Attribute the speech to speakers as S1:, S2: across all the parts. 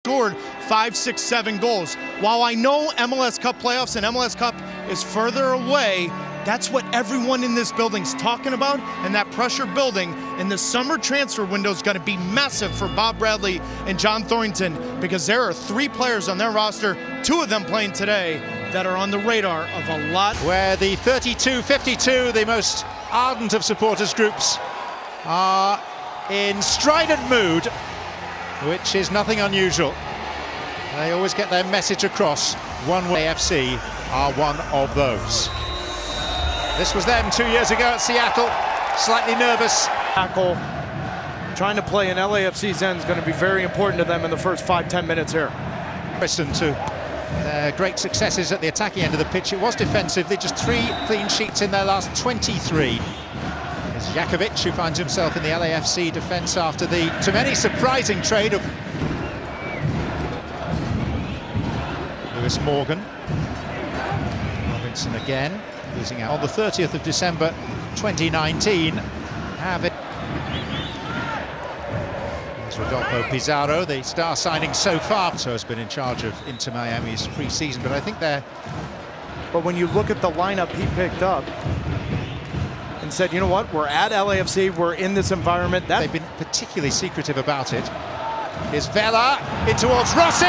S1: scored 5, 6, 7 goals. While I know MLS Cup playoffs and MLS Cup is further away, that's what everyone in this building's talking about, and that pressure building. And the summer transfer window is going to be massive for Bob Bradley and John Thornton, because there are 3 players on their roster, 2 of them playing today, that are on the radar of a lot.
S2: Where the 32-52, the most ardent of supporters groups, are in strident mood, which is nothing unusual. They always get their message across. One way AFC are one of those. This was them 2 years ago at Seattle, slightly nervous.
S1: Tackle, trying to play in LAFC's end is going to be very important to them in the first 5-10 minutes here.
S2: Listen to their great successes at the attacking end of the pitch. It was defensively, just 3 clean sheets in their last 23. It's Jakovic who finds himself in the LAFC defence after the, to many, surprising trade of Lewis Morgan. Robinson again, losing out on the 30th of December 2019. There's Rodolfo Pizarro, the star signing so far. So has been in charge of Inter Miami's pre-season, but I think they're...
S1: But when you look at the lineup he picked up and said, you know what, we're at LAFC, we're in this environment.
S2: They've been particularly secretive about it. Here's Vela, in towards Rossi!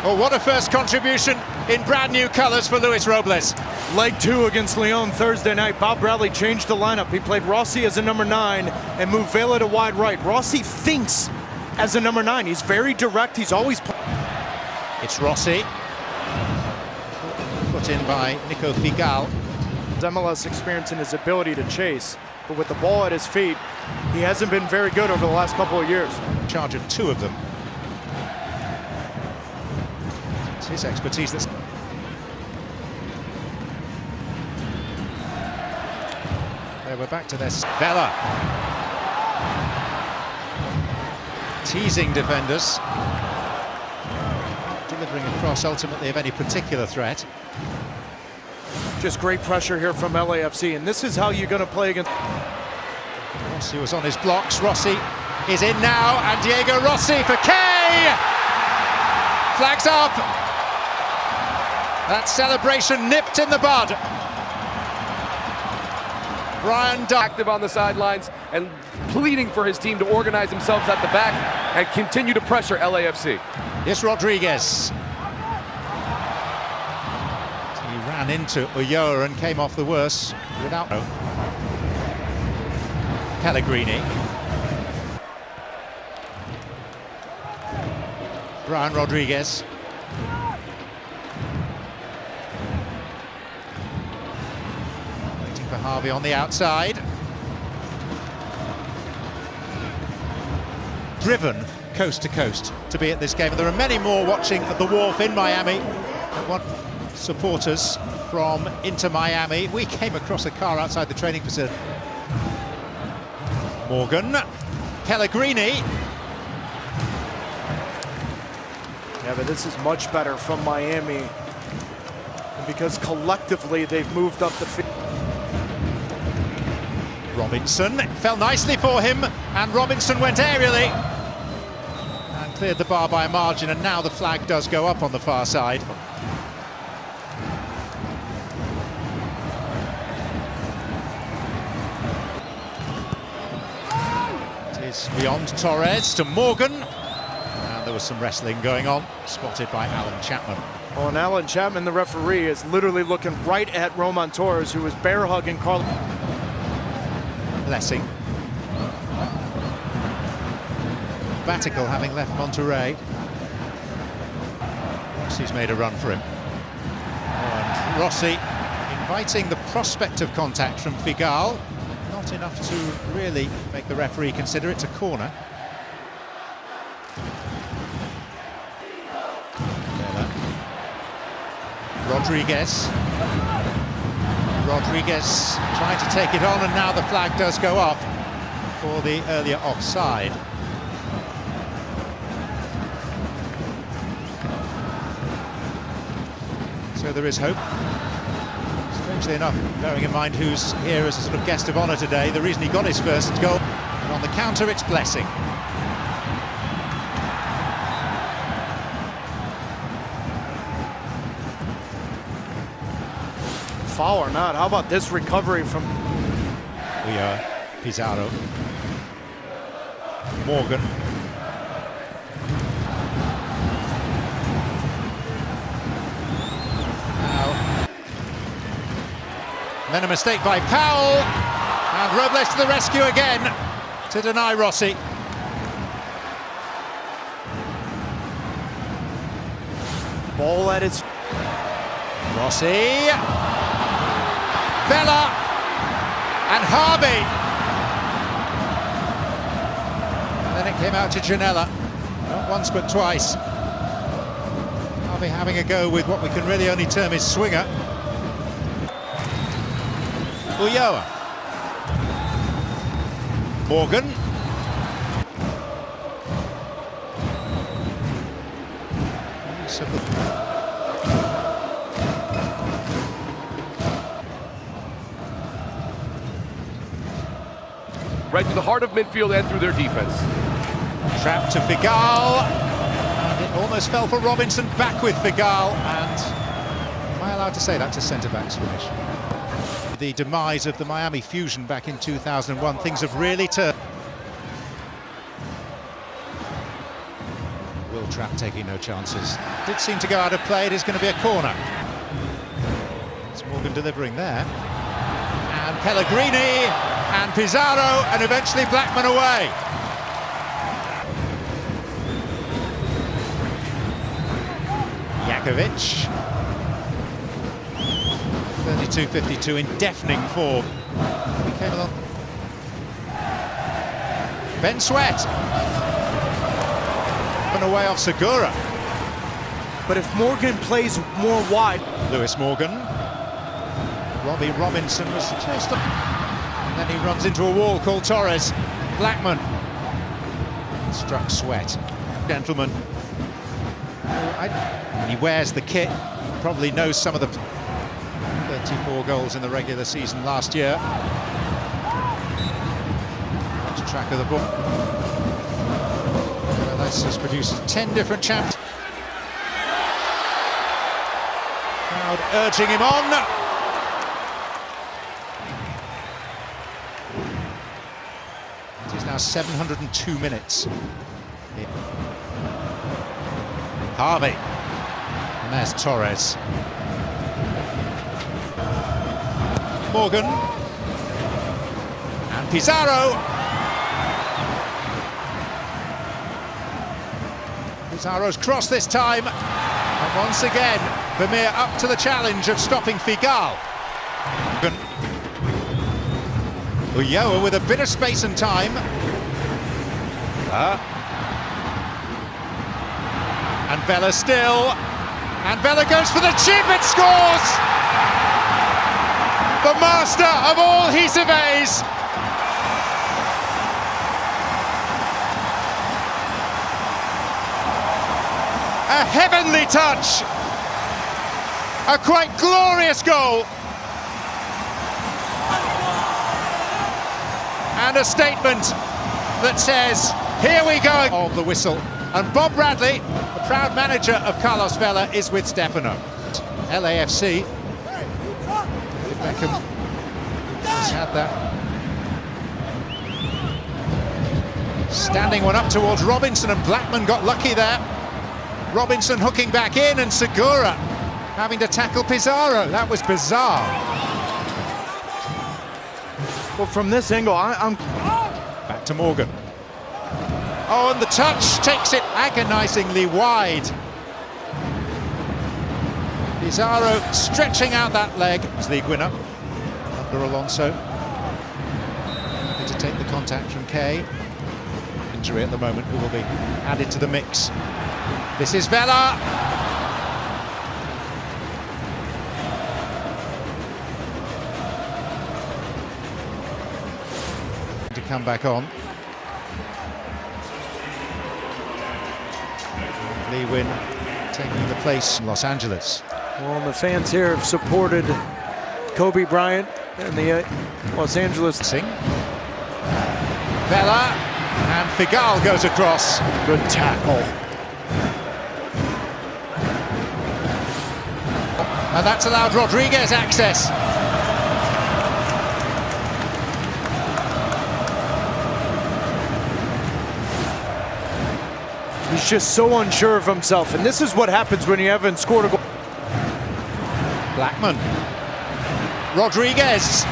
S2: Oh, what a first contribution in brand new colours for Luis Robles.
S1: Leg 2 against Lyon Thursday night. Bob Bradley changed the lineup. He played Rossi as a number 9 and moved Vela to wide right. Rossi thinks as a number 9. He's very direct. He's always...
S2: It's Rossi. Put in by Nico Figal.
S1: MLS experience and his ability to chase, but with the ball at his feet, he hasn't been very good over the last couple of years.
S2: In charge of 2 of them. It's his expertise that's... There, we're back to this. Vela. Teasing defenders. Delivering across ultimately of any particular threat.
S1: Just great pressure here from LAFC, and this is how you're going to play against...
S2: Rossi was on his blocks. Rossi is in now, and Diego Rossi for Kay! Flags up! That celebration nipped in the bud. Brian
S3: active on the sidelines and pleading for his team to organize themselves at the back and continue to pressure LAFC.
S2: Here's Rodriguez. He ran into Ulloa and came off the worst without... Pellegrini. Brian Rodriguez. Waiting for Harvey on the outside. Driven coast to coast to be at this game, and there are many more watching at the Wharf in Miami. What supporters from Inter Miami. We came across a car outside the training facility. Morgan, Pellegrini.
S1: Yeah, but this is much better from Miami, because collectively they've moved up the field.
S2: Robinson, it fell nicely for him, and Robinson went aerially and cleared the bar by a margin, and now the flag does go up on the far side. It is beyond Torres to Morgan, and there was some wrestling going on, spotted by Alan Chapman.
S1: Well, and Alan Chapman, the referee, is literally looking right at Roman Torres, who was bear hugging Carl.
S2: Blessing. Batical having left Monterrey. Rossi's made a run for him. And Rossi inviting the prospect of contact from Figal. Not enough to really make the referee consider it's a corner. Rodriguez. Rodriguez trying to take it on, and now the flag does go up for the earlier offside. So there is hope. Strangely enough, bearing in mind who's here as a sort of guest of honour today, the reason he got his first goal. And on the counter, it's Blessing.
S1: foul or not. How about this recovery from...
S2: We are Pizarro. Morgan. Now. Then a mistake by Powell. And Robles to the rescue again to deny Rossi.
S1: Ball at its...
S2: Rossi. Vela. And Harvey. And then it came out to Janela. Not once but twice. Harvey having a go with what we can really only term his swinger. Ulloa. Morgan.
S3: Right to the heart of midfield and through their defense.
S2: Trap to Figal. And it almost fell for Robinson, back with Figal. And am I allowed to say that's a centre-back's finish? The demise of the Miami Fusion back in 2001, things have really turned. Will Trapp taking no chances. Did seem to go out of play. It is going to be a corner. It's Morgan delivering there. And Pellegrini and Pizarro, and eventually Blackman away. Jakovic. 32-52 in deafening form. He came along. Ben Sweat. And away off Segura.
S1: But if Morgan plays more wide...
S2: Lewis Morgan. Robbie Robinson was just... And then he runs into a wall called Torres. Blackman. Struck Sweat. Gentleman. And he wears the kit. Probably knows some of the... 34 goals in the regular season last year. Lost track of the ball. This has produced 10 different champs. Crowd urging him on. It is now 702 minutes. Harvey. And there's Torres. Morgan. And Pizarro. Pizarro's cross this time. And once again, Vermeer up to the challenge of stopping Figal. Ulloa with a bit of space and time. And Vela still. And Vela goes for the chip, it scores! The master of all he surveys. A heavenly touch. A quite glorious goal. And a statement that says, here we go. Of the whistle. And Bob Bradley, the proud manager of Carlos Vela, is with Stefano. LAFC. David Beckham has had that. Standing one up towards Robinson, and Blackman got lucky there. Robinson hooking back in, and Segura having to tackle Pizarro. That was bizarre.
S1: Well, from this angle, I'm...
S2: Back to Morgan. Oh, and the touch takes it agonizingly wide. Pizarro stretching out that leg. It's league winner under Alonso. Happy to take the contact from Kay. Injury at the moment, who will be added to the mix. This is Vela. To come back on. Lewin taking the place in Los Angeles.
S4: Well, the fans here have supported Kobe Bryant and the Los Angeles.
S2: Vela, and Figal goes across.
S1: Good tackle.
S2: And that's allowed Rodriguez access.
S4: He's just so unsure of himself, and this is what happens when you haven't scored a goal.
S2: Blackman. Rodriguez.